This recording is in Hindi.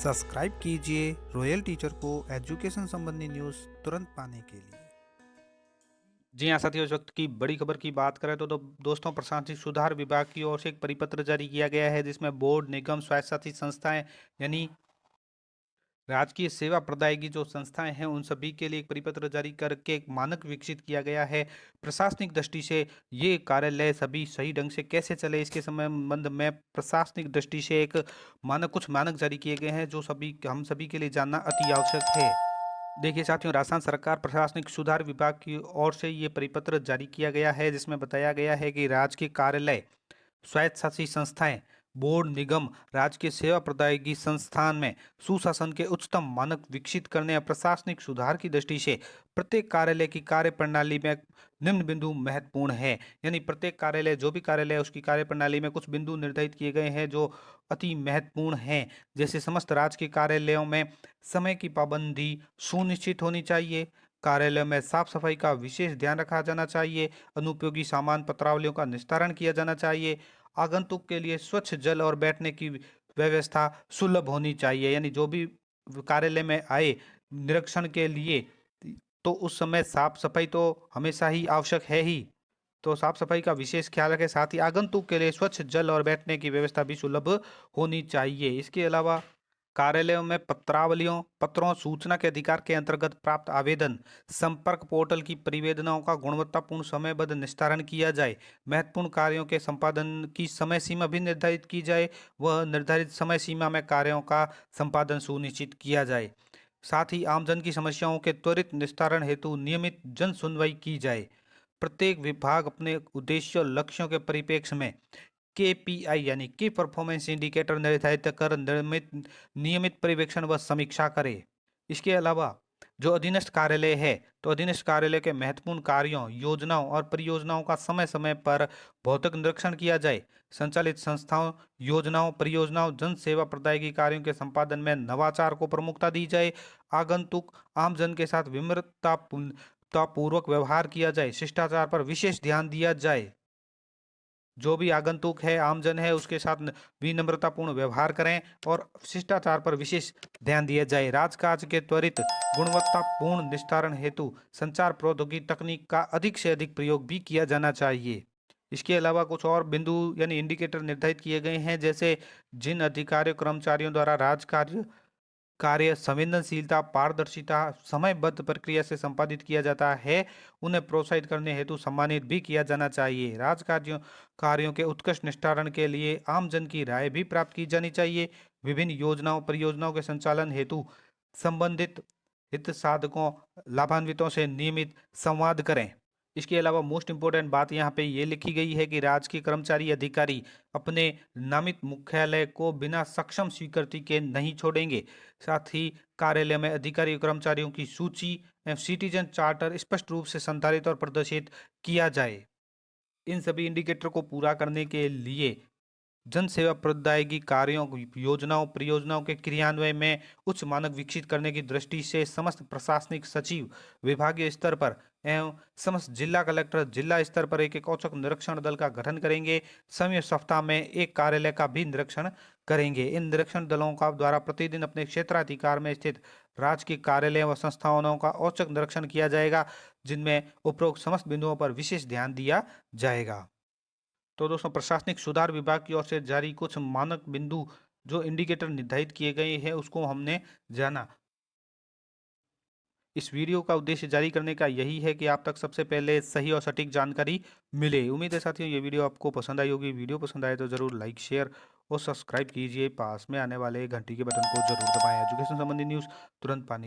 सब्सक्राइब कीजिए रॉयल टीचर को एजुकेशन संबंधी न्यूज़ तुरंत पाने के लिए। जी हाँ साथियों, इस वक्त की बड़ी खबर की बात करें तो दोस्तों, प्रशासनिक सुधार विभाग की ओर से एक परिपत्र जारी किया गया है जिसमें बोर्ड, निगम, स्वायत्तशासी संस्थाएं यानी राजकीय सेवा प्रदायगी जो संस्थाएं हैं उन सभी के लिए एक परिपत्र जारी करके एक मानक विकसित किया गया है। प्रशासनिक दृष्टि से ये कार्यालय सभी सही ढंग से कैसे चले इसके संबंध में प्रशासनिक दृष्टि से एक कुछ मानक जारी किए गए हैं जो हम सभी के लिए जानना अति आवश्यक है। देखिए साथियों, राजस्थान सरकार प्रशासनिक सुधार विभाग की ओर से ये परिपत्र जारी किया गया है जिसमें बताया गया है कि राजकीय कार्यालय, स्वायत्तशासी संस्थाएं, बोर्ड, निगम, राजकीय सेवा प्रदायगी संस्थान में सुशासन के उच्चतम मानक विकसित करने और प्रशासनिक सुधार की दृष्टि से प्रत्येक कार्यालय की कार्य प्रणाली में निम्न बिंदु महत्वपूर्ण है। यानी प्रत्येक कार्यालय, जो भी कार्यालय है उसकी कार्य प्रणाली में कुछ बिंदु निर्धारित किए गए हैं जो अति महत्वपूर्ण हैं। जैसे समस्त राजकीय कार्यालयों में समय की पाबंदी सुनिश्चित होनी चाहिए, कार्यालय में साफ सफाई का विशेष ध्यान रखा जाना चाहिए, अनुपयोगी सामान पत्रावलियों का निस्तारण किया जाना चाहिए, आगंतुक के लिए स्वच्छ जल और बैठने की व्यवस्था सुलभ होनी चाहिए। यानी जो भी कार्यालय में आए निरीक्षण के लिए, तो उस समय साफ सफाई तो हमेशा ही आवश्यक है ही, तो साफ सफाई का विशेष ख्याल रखें। साथ ही आगंतुक के लिए स्वच्छ जल और बैठने की व्यवस्था भी सुलभ होनी चाहिए। इसके अलावा कार्यालयों में पत्रों सूचना के अधिकार के अंतर्गत प्राप्त आवेदन, संपर्क पोर्टल की परिवेदनाओं का गुणवत्तापूर्ण समयबद्ध निस्तारण किया जाए, महत्वपूर्ण कार्यों के संपादन की समय सीमा भी निर्धारित की जाए, वह निर्धारित समय सीमा में कार्यों का संपादन सुनिश्चित किया जाए। साथ ही आमजन की समस्याओं के त्वरित निस्तारण हेतु नियमित जन सुनवाई की जाए। प्रत्येक विभाग अपने उद्देश्य और लक्ष्यों के परिप्रेक्ष्य में केपीआई यानी की परफॉर्मेंस इंडिकेटर निर्धारित कर नियमित नियमित पर्यवेक्षण व समीक्षा करे। इसके अलावा जो अधीनस्थ कार्यालय है, तो अधीनस्थ कार्यालय के महत्वपूर्ण कार्यों, योजनाओं और परियोजनाओं का समय समय पर भौतिक निरीक्षण किया जाए। संचालित संस्थाओं, योजनाओं, परियोजनाओं, जन सेवा प्रदायगी कार्यों के संपादन में नवाचार को प्रमुखता दी जाए। आगंतुक आमजन के साथ विनम्रता पूर्वक व्यवहार किया जाए, शिष्टाचार पर विशेष ध्यान दिया जाए। जो भी आगंतुक है, आमजन है, उसके साथ विनम्रतापूर्ण व्यवहार करें और शिष्टाचार पर विशेष ध्यान दिया जाए। राजकाज के त्वरित गुणवत्तापूर्ण निस्तारण हेतु संचार प्रौद्योगिकी तकनीक का अधिक से अधिक प्रयोग भी किया जाना चाहिए। इसके अलावा कुछ और बिंदु यानी इंडिकेटर निर्धारित किए गए हैं, जैसे जिन अधिकारियों कर्मचारियों द्वारा राजकार्य कार्य संवेदनशीलता, पारदर्शिता, समयबद्ध प्रक्रिया से संपादित किया जाता है, उन्हें प्रोत्साहित करने हेतु सम्मानित भी किया जाना चाहिए। राजकार्यों कार्यों के उत्कृष्ट निस्तारण के लिए आमजन की राय भी प्राप्त की जानी चाहिए। विभिन्न योजनाओं, परियोजनाओं के संचालन हेतु संबंधित हित साधकों, लाभान्वितों से नियमित संवाद करें। इसके अलावा मोस्ट इंपोर्टेंट बात यहाँ पे ये लिखी गई है कि राजकीय कर्मचारी अधिकारी अपने नामित मुख्यालय को बिना सक्षम स्वीकृति के नहीं छोड़ेंगे। साथ ही कार्यालय में अधिकारी कर्मचारियों की सूची एवं सिटीजन चार्टर स्पष्ट रूप से संचालित और प्रदर्शित किया जाए। इन सभी इंडिकेटर को पूरा करने के लिए जन सेवा प्रदायगी कार्यों, योजनाओं, परियोजनाओं के क्रियान्वयन में उच्च मानक विकसित करने की दृष्टि से समस्त प्रशासनिक सचिव विभागीय स्तर पर एवं समस्त जिला कलेक्टर जिला स्तर पर एक एक औचक निरीक्षण दल का गठन करेंगे। समय सप्ताह में एक कार्यालय का भी निरीक्षण करेंगे। इन निरीक्षण दलों का द्वारा प्रतिदिन अपने क्षेत्राधिकार में स्थित राजकीय कार्यालय व संस्थानों का औचक निरीक्षण किया जाएगा, जिनमें उपरोक्त समस्त बिंदुओं पर विशेष ध्यान दिया जाएगा। तो दोस्तों, प्रशासनिक सुधार विभाग की ओर से जारी कुछ मानक बिंदु जो इंडिकेटर निर्धारित किए गए हैं उसको हमने जाना। इस वीडियो का उद्देश्य जारी करने का यही है कि आप तक सबसे पहले सही और सटीक जानकारी मिले। उम्मीद है साथियों ये वीडियो आपको पसंद आई होगी। वीडियो पसंद आए तो जरूर लाइक, शेयर और सब्सक्राइब कीजिए। पास में आने वाले घंटी के बटन को जरूर दबाएं एजुकेशन संबंधी न्यूज़ तुरंत पाने